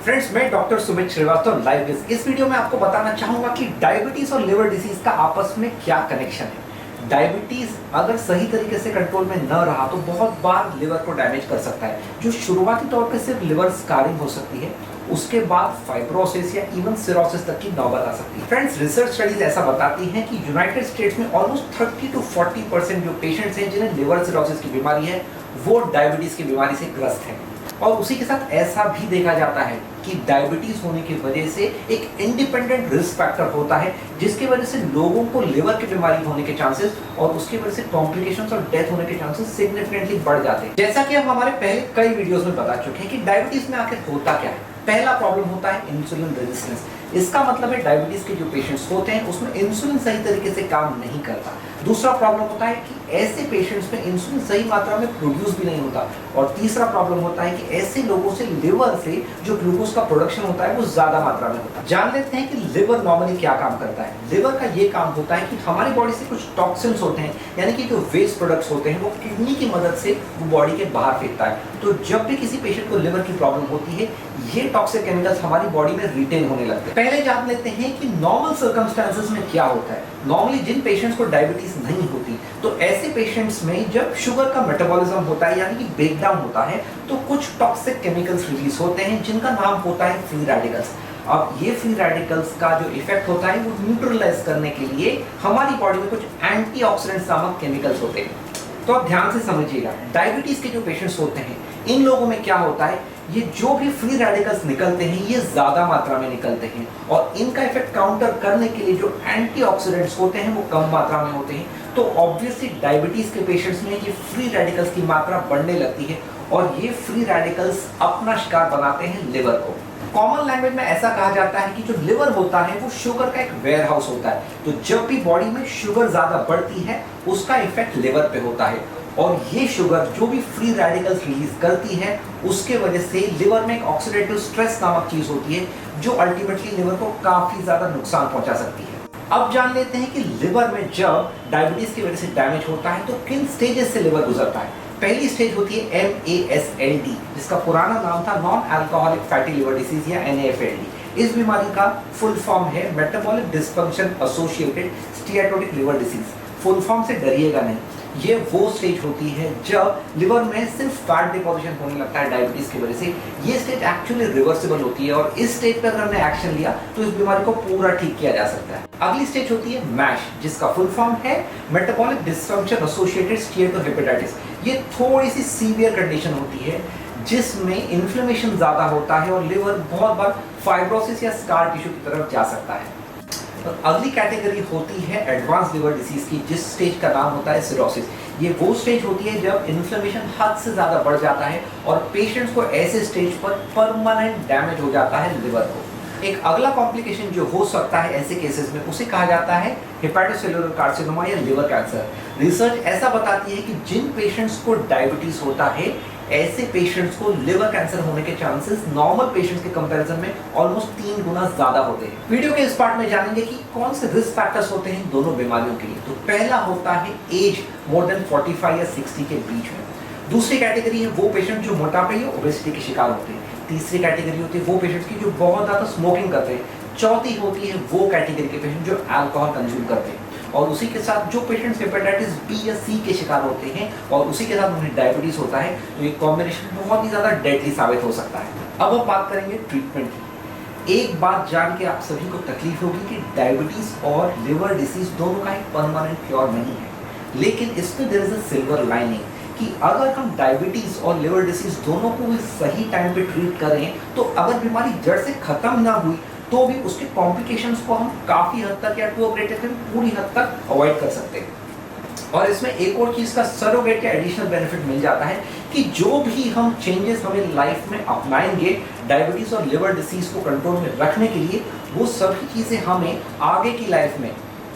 Friends, मैं doctor Sumit Srivastava live इस video में आपको बताना चाहूंगा कि डायबिटीज और लिवर डिसीज का आपस में क्या कनेक्शन है। डायबिटीज अगर सही तरीके से कंट्रोल में न रहा तो बहुत बार लिवर को डैमेज कर सकता है, जो शुरुआती तौर पे सिर्फ लिवर स्कारिंग हो सकती है, उसके बाद फाइब्रोसिस या इवन सिरोसिस तक की नौबत आ सकती है। फ्रेंड्स, रिसर्च स्टडीज ऐसा बताती हैं कि यूनाइटेड स्टेट्स में ऑलमोस्ट 30 to 40% जो पेशेंट्स हैं जिन्हें लिवर सिरोसिस की बीमारी है वो डायबिटीज की बीमारी से ग्रस्त हैं। और उसी के साथ ऐसा भी देखा जाता है कि डायबिटीज होने की वजह से एक इंडिपेंडेंट रिस्क फैक्टर होता है, जिसकी वजह से लोगों को लिवर की बीमारी होने के चांसेस और उसकी वजह से कॉम्प्लिकेशंस और डेथ होने के चांसेस सिग्निफिकेंटली बढ़ जाते हैं। जैसा कि हम हमारे पहले कई वीडियोस में बता चुके हैं कि डायबिटीज में आखिर होता क्या है। पहला प्रॉब्लम होता है इंसुलिन रेजिस्टेंस। इसका मतलब है डायबिटीज के जो पेशेंट्स होते हैं उसमें इंसुलिन सही तरीके से काम नहीं करता। दूसरा प्रॉब्लम होता है कि ऐसे पेशेंट्स में इंसुलिन सही मात्रा में प्रोड्यूस भी नहीं होता। और तीसरा प्रॉब्लम होता है कि ऐसे लोगों से लिवर से जो ग्लूकोज का प्रोडक्शन होता है वो ज्यादा मात्रा में होता है। जान लेते हैं कि लिवर नॉर्मली क्या काम करता है। लिवर का ये काम होता है कि हमारी बॉडी से कुछ टॉक्सिन्स होते हैं, यानी कि जो वेस्ट प्रोडक्ट्स होते हैं वो किडनी की मदद से वो बॉडी के बाहर फेंकता है। तो जब भी किसी पेशेंट को लिवर की प्रॉब्लम होती है, ये टॉक्सिक केमिकल्स हमारी बॉडी में रिटेन होने लगते हैं। पहले जान लेते हैं कि नॉर्मल सर्कमस्टेंसेस में क्या होता है। नॉर्मली जिन पेशेंट्स को डायबिटीज नहीं होती, तो ऐसे पेशेंट्स में जब शुगर का मेटाबॉलिज्म होता है यानी कि ब्रेकडाउन होता है, तो कुछ टॉक्सिक केमिकल्स रिलीज होते हैं जिनका नाम होता है फ्री रेडिकल्स। अब ये फ्री रेडिकल्स का जो इफेक्ट होता है वो न्यूट्रलाइज करने के लिए हमारी बॉडी में कुछ एंटीऑक्सीडेंट्स नामक केमिकल्स होते हैं। तो आप ध्यान से समझिएगा, डायबिटीज के जो पेशेंट्स होते हैं इन लोगों में क्या होता है, ये जो भी फ्री रेडिकल्स निकलते हैं ये ज्यादा मात्रा में निकलते हैं और इनका इफेक्ट काउंटर करने के लिए जो एंटीऑक्सीडेंट्स होते हैं वो कम मात्रा में होते हैं। तो ऑब्वियसली डायबिटीज के पेशेंट्स में ये फ्री रेडिकल्स की मात्रा बढ़ने लगती है और ये फ्री रेडिकल्स अपना शिकार बनाते हैं लिवर को। कॉमन लैंग्वेज में ऐसा कहा जाता है कि जो लिवर होता है वो शुगर का एक वेयर हाउस होता है। तो जब भी बॉडी में शुगर ज्यादा बढ़ती है उसका इफेक्ट लिवर पे होता है और ये शुगर जो भी फ्री रेडिकल्स रिलीज करती है उसके वजह से लिवर में एक ऑक्सीडेटिव स्ट्रेस नामक चीज होती है जो अल्टीमेटली लिवर को काफी ज्यादा नुकसान पहुंचा सकती है। अब जान लेते हैं कि लिवर में जब डायबिटीज की वजह से डैमेज होता है तो किन स्टेजेस से लिवर गुजरता है। पहली स्टेज होती है MASLD, जिसका पुराना नाम था non alcoholic fatty liver disease या NAFLD। इस बीमारी का फुल फॉर्म है metabolic dysfunction associated steatotic liver disease. Full form से डरिएगा नहीं, ये वो स्टेज होती है जब लिवर में सिर्फ फैट डिपोजिशन होने लगता है डायबिटीज की वजह से। ये स्टेज एक्चुअली रिवर्सिबल होती है और इस स्टेज पर अगर हमने एक्शन लिया तो इस बीमारी को पूरा ठीक किया जा सकता है। अगली स्टेज होती है MASH, जिसका फुल फॉर्म है मेटाबॉलिक डिस्फंक्शन एसोसिएटेड स्टीएटोहेपेटाइटिस। ये थोड़ी सी सीवियर कंडीशन होती है जिसमें इन्फ्लेमेशन ज्यादा होता है और लिवर बहुत बार फाइब्रोसिस या स्कार टिश्यू की तरफ जा सकता है। और अगली कैटेगरी होती है एडवांस लिवर डिसीज की, जिस स्टेज का नाम होता है सिरोसिस। ये वो स्टेज होती है जब इन्फ्लेमेशन हद से ज्यादा बढ़ जाता है और पेशेंट्स को ऐसे स्टेज पर परमानेंट डैमेज हो जाता है लिवर को। एक अगला कॉम्प्लिकेशन जो हो सकता है ऐसे केसेस में उसे कहा जाता है हेपेटोसेलुलर कार्सिनोमा या लिवर कैंसर। रिसर्च ऐसा बताती है कि जिन पेशेंट्स को डायबिटीज होता है ऐसे पेशेंट्स को लिवर कैंसर होने के चांसेस नॉर्मल पेशेंट्स के कंपैरिजन में ऑलमोस्ट 3 गुना ज्यादा होते हैं। वीडियो के इस पार्ट में जानेंगे कि कौन से रिस्क फैक्टर्स होते हैं दोनों बीमारियों के लिए। तो पहला होता है एज मोर देन 45 या 60 के बीच में। दूसरी कैटेगरी है वो पेशेंट जो मोटापे या ओबेसिटी के शिकार होते हैं। तीसरी कैटेगरी होती है वो पेशेंट्स की जो बहुत ज्यादा स्मोकिंग करते हैं। चौथी होती है वो कैटेगरी के पेशेंट जो अल्कोहल कंज्यूम करते हैं। और उसी के साथ जो पेशेंट्स हेपेटाइटिस B या C के शिकार होते हैं और उसी के साथ उन्हें डायबिटीज होता है, तो ये कॉम्बिनेशन बहुत ही ज्यादा डेडली साबित हो सकता है। अब हम बात करेंगे ट्रीटमेंट की। एक बात जान के आप सभी को तकलीफ होगी कि डायबिटीज और लिवर डिसीज दोनों का एक परमानेंट क्योर नहीं है, लेकिन इसमें there is a silver lining कि अगर हम डायबिटीज और लिवर डिसीज दोनों को सही टाइम पे ट्रीट करें तो अगर बीमारी जड़ से खत्म ना हुई तो भी उसके कॉम्प्लिकेशंस को हम काफी हद तक या टू अ ग्रेट एक्सटेंट पूरी हद तक अवॉइड कर सकते हैं। और इसमें एक और चीज का सरोगेट या एडिशनल बेनिफिट मिल जाता है कि जो भी हम चेंजेस हमें लाइफ में अपनाएंगे डायबिटीज और लिवर डिसीज को कंट्रोल में रखने के लिए, वो सभी चीजें हमें आगे की लाइफ में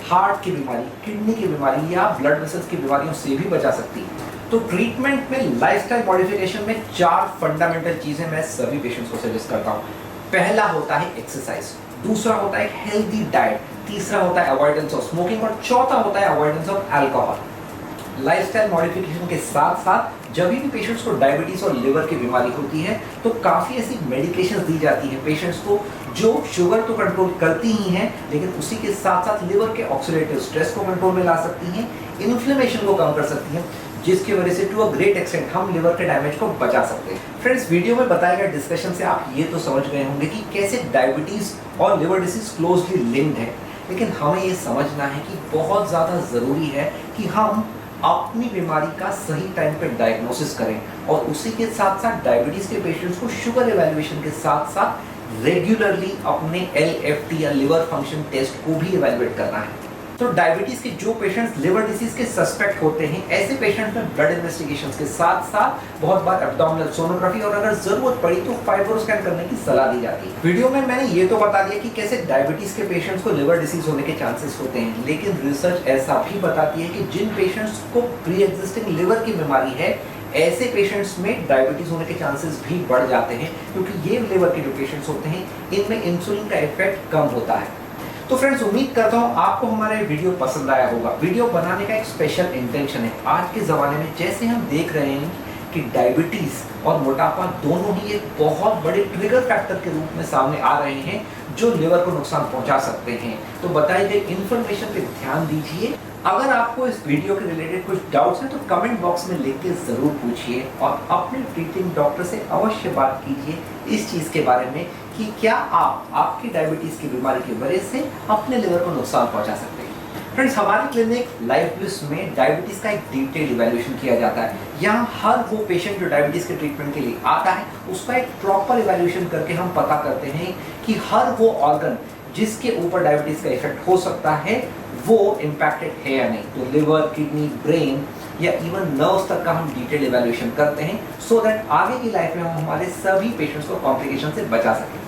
हार्ट की बीमारी, किडनी की बीमारी या ब्लड वेसल्स की बीमारियों से भी बचा सकती है। तो ट्रीटमेंट में लाइफस्टाइल मॉडिफिकेशन में 4 फंडामेंटल चीजें मैं सभी पेशेंट्स को सजेस्ट करता हूँ। पहला होता है एक्सरसाइज, दूसरा होता है हेल्दी डाइट, तीसरा होता है अवॉइडेंस ऑफ स्मोकिंग और चौथा होता है avoidance of alcohol. Lifestyle modification के साथ साथ जब भी पेशेंट्स को डायबिटीज और लिवर की बीमारी होती है तो काफ़ी ऐसी मेडिकेशंस दी जाती है पेशेंट्स को जो शुगर तो कंट्रोल करती ही हैं, लेकिन उसी के साथ साथ लिवर के ऑक्सीडेटिव स्ट्रेस को कंट्रोल में ला सकती हैं, इन्फ्लेमेशन को कम कर सकती हैं, जिसकी वजह से टू अ ग्रेट एक्सटेंट हम लिवर के डैमेज को बचा सकते हैं। फ्रेंड्स, वीडियो में बताए गए डिस्कशन से आप ये तो समझ गए होंगे कि कैसे डायबिटीज और लिवर डिसीज क्लोजली लिंक्ड है, लेकिन हमें ये समझना है कि बहुत ज़्यादा ज़रूरी है कि हम अपनी बीमारी का सही टाइम पे डायग्नोसिस करें और उसी के साथ साथ डायबिटीज के पेशेंट्स को शुगर एवेल्युएशन के साथ साथ रेगुलरली अपने LFT या लिवर फंक्शन टेस्ट को भी एवेल्युएट करना है। तो डायबिटीज के जो पेशेंट्स लिवर डिसीज के सस्पेक्ट होते हैं, ऐसे पेशेंट्स में ब्लड इन्वेस्टिगेशंस के साथ साथ बहुत बार एब्डोमिनल सोनोग्राफी और अगर जरूरत पड़ी तो फाइब्रोस्कैन करने की सलाह दी जाती है। वीडियो में मैंने ये तो बता दिया कि कैसे डायबिटीज के पेशेंट्स को लिवर डिसीज होने के चांसेस होते हैं, लेकिन रिसर्च ऐसा भी बताती है कि जिन पेशेंट्स को प्री एग्जिस्टिंग लिवर की बीमारी है, ऐसे पेशेंट्स में डायबिटीज होने के चांसेस भी बढ़ जाते हैं, क्योंकि ये लिवर के जो पेशेंट्स होते हैं इनमें इंसुलिन का इफेक्ट कम होता है। तो फ्रेंड्स, उम्मीद करता हूँ आपको हमारा वीडियो पसंद आया होगा। वीडियो बनाने का एक स्पेशल इंटेंशन है। आज के ज़माने में जैसे हम देख रहे हैं कि डायबिटीज़ और मोटापा दोनों ही एक बहुत बड़े ट्रिगर फैक्टर के रूप में सामने आ रहे हैं जो लिवर को नुकसान पहुंचा सकते हैं। तो बताई गई इन्फॉर्मेशन पे ध्यान दीजिए। अगर आपको इस वीडियो के रिलेटेड कुछ डाउट्स हैं तो कमेंट बॉक्स में लिख के ज़रूर पूछिए और अपने ट्रीटिंग डॉक्टर से अवश्य बात कीजिए इस चीज़ के बारे में कि क्या आप आपकी डायबिटीज़ की बीमारी की वजह से अपने लिवर को नुकसान पहुंचा सकते हैं। फ्रेंड्स, हमारी क्लिनिक लाइफ प्लस में डायबिटीज़ का एक डिटेल इवैल्यूएशन किया जाता है। यहाँ हर वो पेशेंट जो डायबिटीज़ के ट्रीटमेंट के लिए आता है उसका एक प्रॉपर इवैल्यूएशन करके हम पता करते हैं कि हर वो ऑर्गन जिसके ऊपर डायबिटीज़ का इफेक्ट हो सकता है वो इम्पैक्टेड है या नहीं। तो लिवर, किडनी, ब्रेन या इवन नर्व्स तक का हम डिटेल इवैल्यूएशन करते हैं सो दैट आगे की लाइफ में हम हमारे सभी पेशेंट्स को कॉम्प्लिकेशन से बचा सकें।